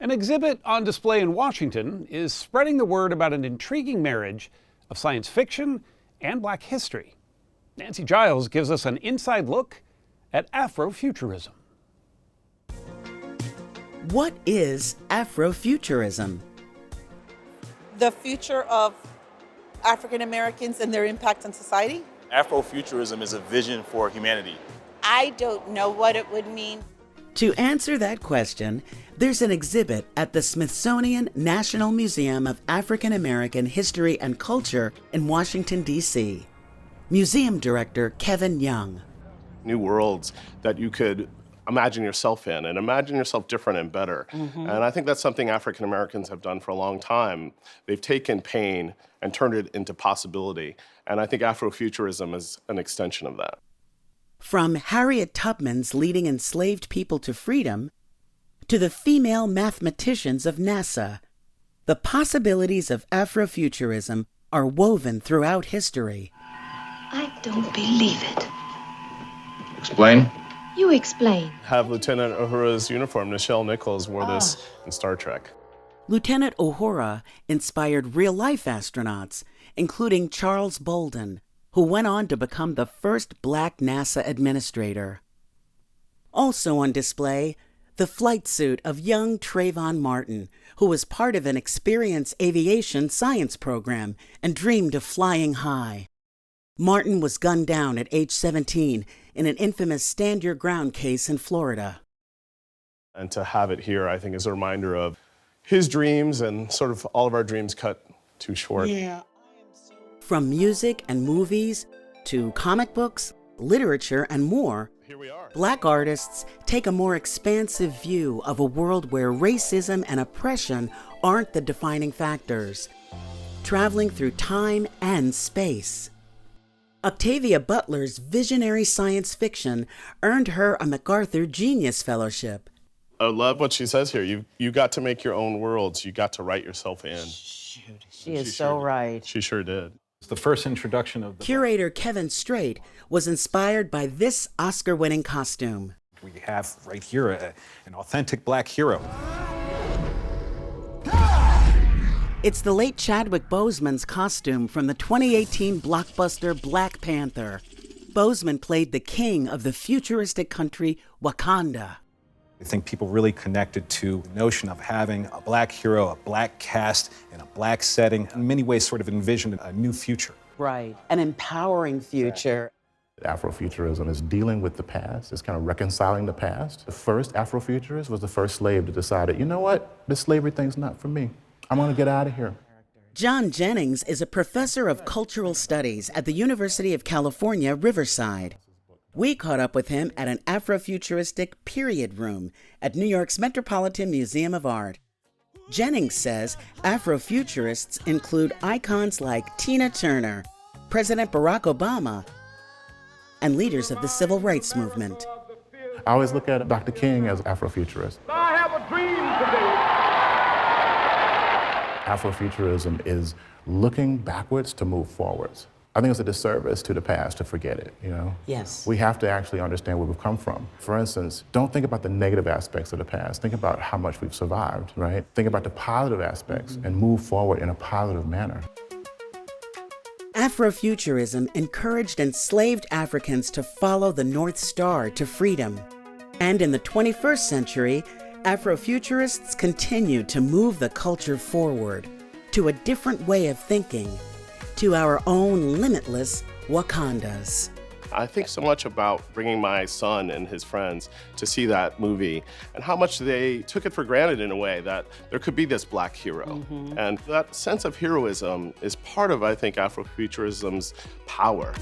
An exhibit on display in Washington is spreading the word about an intriguing marriage of science fiction and Black history. Nancy Giles gives us an inside look at Afrofuturism. What is Afrofuturism? The future of African Americans and their impact on society? Afrofuturism is a vision for humanity. I don't know what it would mean. To answer that question, there's an exhibit at the Smithsonian National Museum of African American History and Culture in Washington, D.C. Museum Director Kevin Young. New worlds that you could imagine yourself in and imagine yourself different and better. And I think that's something African Americans have done for a long time. They've taken pain and turned it into possibility. And I think Afrofuturism is an extension of that. From Harriet Tubman's leading enslaved people to freedom to the female mathematicians of NASA, the possibilities of Afrofuturism are woven throughout history. I don't believe it. Explain. You explain. Have Lieutenant Uhura's uniform. Nichelle Nichols wore this in Star Trek. Lieutenant Uhura inspired real-life astronauts, including Charles Bolden, who went on to become the first Black NASA administrator. Also on display, the flight suit of young Trayvon Martin, who was part of an Experience Aviation science program and dreamed of flying high. Martin was gunned down at age 17 in an infamous Stand Your Ground case in Florida. And to have it here, I think, is a reminder of his dreams and sort of all of our dreams cut too short. Yeah. From music and movies to comic books, literature, and more, Here we are. Black artists take a more expansive view of a world where racism and oppression aren't the defining factors, traveling through time and space. Octavia Butler's visionary science fiction earned her a MacArthur Genius Fellowship. I love what she says here. You got to make your own worlds. You got to write yourself in. She is so right. She sure did. It's the first introduction of the Curator Kevin Strait was inspired by this Oscar-winning costume. We have right here an authentic Black hero. It's the late Chadwick Boseman's costume from the 2018 blockbuster Black Panther. Boseman played the king of the futuristic country Wakanda. I think people really connected to the notion of having a Black hero, a Black cast, in a Black setting, in many ways sort of envisioned a new future. Right. An empowering future. Afrofuturism is dealing with the past. It's kind of reconciling the past. The first Afrofuturist was the first slave to decide that, you know what, this slavery thing's not for me. I'm gonna get out of here. John Jennings is a professor of cultural studies at the University of California, Riverside. We caught up with him at an Afrofuturistic period room at New York's Metropolitan Museum of Art. Jennings says Afrofuturists include icons like Tina Turner, President Barack Obama, and leaders of the civil rights movement. I always look at Dr. King as Afrofuturist. I have a dream today. Afrofuturism is looking backwards to move forwards. I think it's a disservice to the past to forget it, you know? Yes. We have to actually understand where we've come from. For instance, don't think about the negative aspects of the past. Think about how much we've survived, right? Think about the positive aspects and move forward in a positive manner. Afrofuturism encouraged enslaved Africans to follow the North Star to freedom. And in the 21st century, Afrofuturists continue to move the culture forward to a different way of thinking, to our own limitless Wakandas. I think so much about bringing my son and his friends to see that movie and how much they took it for granted in a way that there could be this Black hero. And that sense of heroism is part of, I think, Afrofuturism's power.